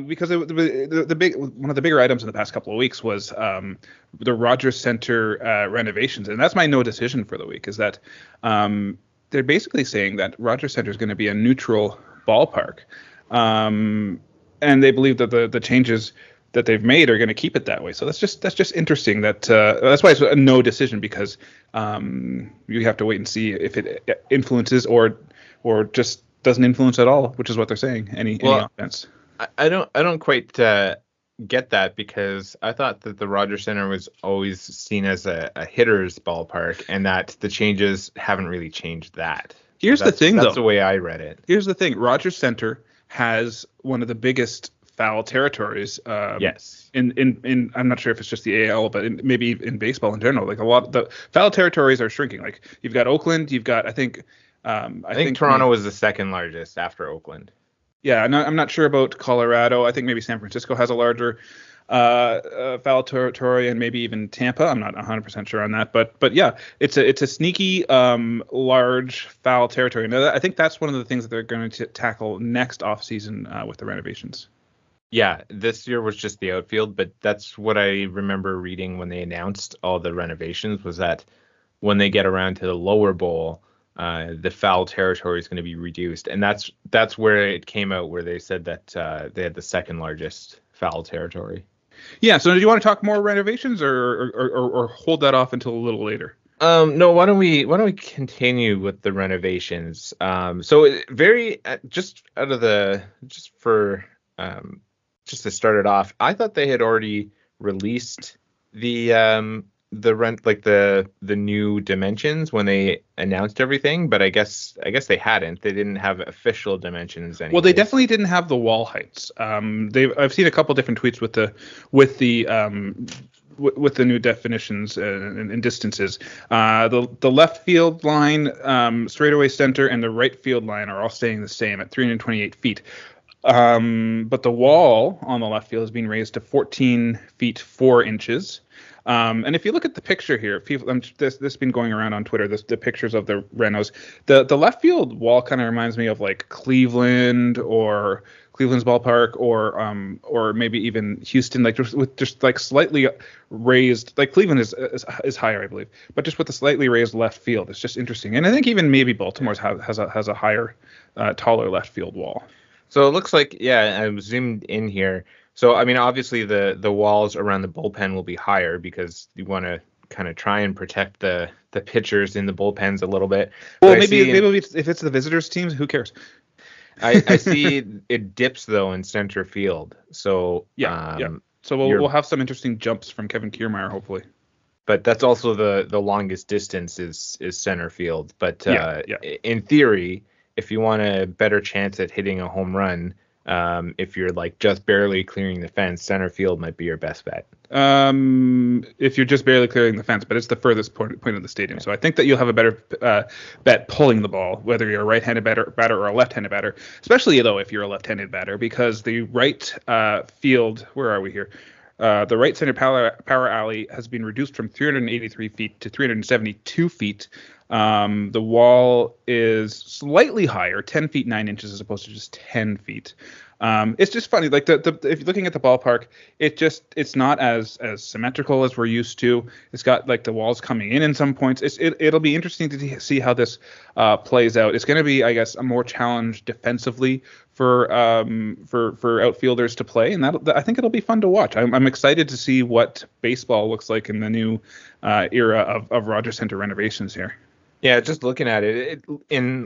Because the big one of the bigger items in the past couple of weeks was the Rogers Center renovations, and that's my no decision for the week. Is that they're basically saying that Rogers Center is going to be a neutral ballpark, and they believe that the changes that they've made are going to keep it that way. So that's just interesting. That's why it's a no decision, because you have to wait and see if it influences or just doesn't influence at all, which is what they're saying. Any offense. I don't quite get that, because I thought that the Rogers Center was always seen as a hitter's ballpark, and that the changes haven't really changed that. Here's the thing, that's the way I read it. Here's the thing: Rogers Center has one of the biggest foul territories. Yes. In I'm not sure if it's just the AL, but maybe in baseball in general, like a lot the foul territories are shrinking. Like you've got Oakland, you've got I think Toronto was the second largest after Oakland. Yeah, I'm not sure about Colorado. I think maybe San Francisco has a larger foul territory, and maybe even Tampa. I'm not 100% sure on that, but yeah, it's a sneaky large foul territory. And I think that's one of the things that they're going to tackle next offseason with the renovations. Yeah, this year was just the outfield, but that's what I remember reading when they announced all the renovations, was that when they get around to the lower bowl, the foul territory is going to be reduced, and that's where it came out, where they said that they had the second largest foul territory. Yeah. So, do you want to talk more renovations, or hold that off until a little later? No. Why don't we continue with the renovations? Just to start it off, I thought they had already released the rent, like the new dimensions when they announced everything, but I guess they hadn't. They didn't have official dimensions anyways. Well, they definitely didn't have the wall heights. I've seen a couple different tweets with the new definitions and distances. The left field line, straightaway center, and the right field line are all staying the same at 328 feet. But the wall on the left field is being raised to 14 feet 4 inches. And if you look at the picture here, this has been going around on Twitter, the pictures of the renos. The left field wall kind of reminds me of like Cleveland's ballpark, or maybe even Houston, like just like slightly raised. Like Cleveland is higher, I believe, but just with a slightly raised left field. It's just interesting. And I think even maybe Baltimore's has a higher, taller left field wall. So it looks like, yeah, I'm zoomed in here. So, I mean, obviously the walls around the bullpen will be higher, because you want to kind of try and protect the pitchers in the bullpens a little bit. Well, maybe if it's the visitors' teams, who cares? I see it dips, though, in center field. So, yeah. So we'll have some interesting jumps from Kevin Kiermaier, hopefully. But that's also the longest distance is center field. But in theory, if you want a better chance at hitting a home run, if you're like just barely clearing the fence, center field might be your best bet. If you're just barely clearing the fence, but it's the furthest point of the stadium. So I think that you'll have a better bet pulling the ball, whether you're a right-handed batter or a left-handed batter, especially though if you're a left-handed batter, because the right field, where are we here? The right center power alley has been reduced from 383 feet to 372 feet. The wall is slightly higher, 10 feet 9 inches as opposed to just 10 feet. It's just funny, like if you're looking at the ballpark, it's not as symmetrical as we're used to. It's got like the walls coming in some points. It'll be interesting to see how this plays out. It's going to be, I guess, a more challenge defensively for outfielders to play, and I think it'll be fun to watch. I'm excited to see what baseball looks like in the new era of Rogers Center renovations here. Yeah, just looking at it, in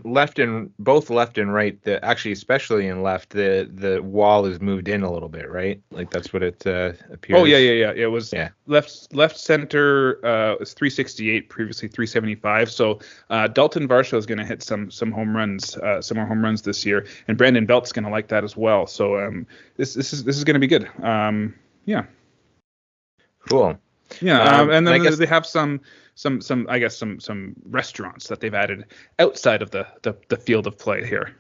both left and right, especially in left, the wall is moved in a little bit, right? Like that's what it appears. Oh yeah. It was left center was 368, previously 375. So Dalton Varsho is going to hit some home runs, some more home runs this year, and Brandon Belt's going to like that as well. So this is going to be good. Yeah. Cool. Yeah, and then I guess they have some restaurants that they've added outside of the field of play here.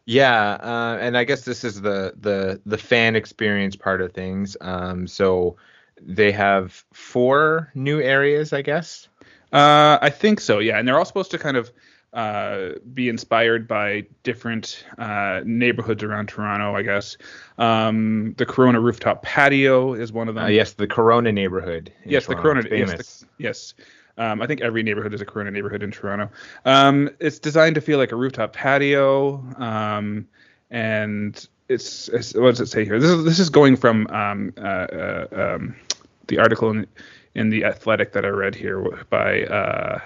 Yeah, and I guess this is the fan experience part of things. So they have 4 new areas, I guess. I think so, yeah, and they're all supposed to kind of be inspired by different neighborhoods around Toronto, I guess. The Corona rooftop patio is one of them. Yes, the Corona neighborhood. Yes, Toronto. the Corona. Famous. Yes. I think every neighborhood is a Corona neighborhood in Toronto. It's designed to feel like a rooftop patio, and it's what does it say here? This is going from the article in the Athletic that I read here by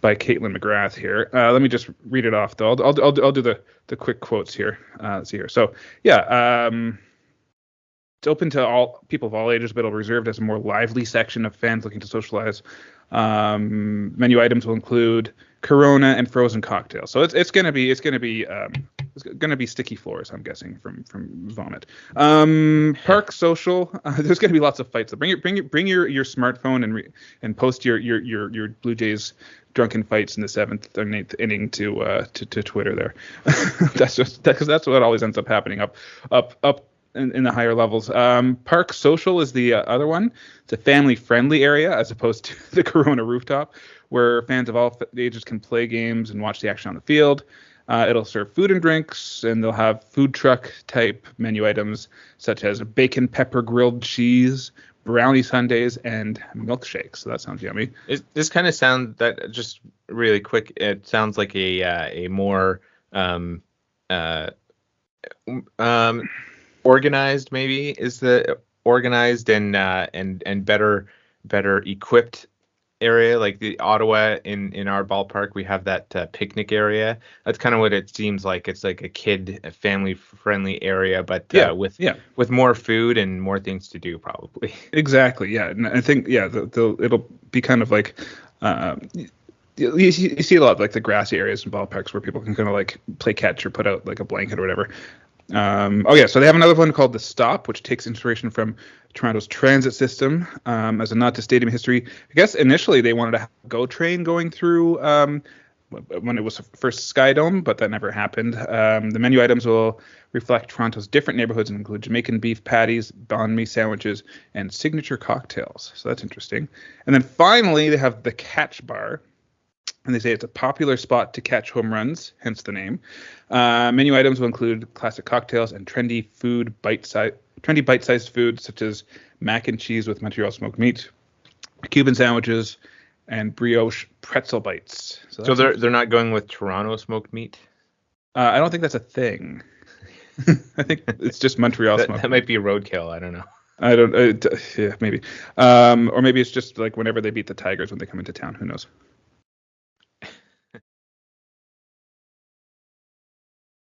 Caitlin McGrath here. Let me just read it off though. I'll do the quick quotes here. Let's see here. So yeah. It's open to all people of all ages, but it'll be reserved as a more lively section of fans looking to socialize. Menu items will include Corona and frozen cocktails. So it's gonna be sticky floors, I'm guessing, from vomit. Park social. There's gonna be lots of fights. So bring your smartphone and post your Blue Jays drunken fights in the 7th or 8th inning to Twitter there. Because that's what always ends up happening up in the higher levels. Park Social is the other one. It's a family-friendly area as opposed to the Corona rooftop, where fans of all ages can play games and watch the action on the field. It'll serve food and drinks, and they'll have food truck type menu items such as bacon pepper grilled cheese, brownie sundaes, and milkshakes. So that sounds yummy. This kind of sound that just really quick. It sounds like a more organized, maybe is the organized and better equipped area. Like the Ottawa in our ballpark, we have that picnic area. That's kind of what it seems like. It's like a family friendly area, but with more food and more things to do probably. Exactly. Yeah, and I think it'll be kind of like. You see a lot of like the grassy areas in ballparks where people can kind of like play catch or put out like a blanket or whatever. So they have another one called The Stop, which takes inspiration from Toronto's transit system as a nod to stadium history. I guess initially they wanted to have a GO train going through when it was first Sky Dome, but that never happened. The menu items will reflect Toronto's different neighborhoods and include Jamaican beef patties, banh mi sandwiches, and signature cocktails. So that's interesting. And then finally, they have the Catch Bar. And they say it's a popular spot to catch home runs, hence the name. Menu items will include classic cocktails and trendy bite-sized foods such as mac and cheese with Montreal smoked meat, Cuban sandwiches, and brioche pretzel bites. So they're not going with Toronto smoked meat? I don't think that's a thing. I think it's just Montreal smoked meat. That might be a roadkill. I don't know. I don't. Yeah, maybe. Or maybe it's just like whenever they beat the Tigers when they come into town. Who knows?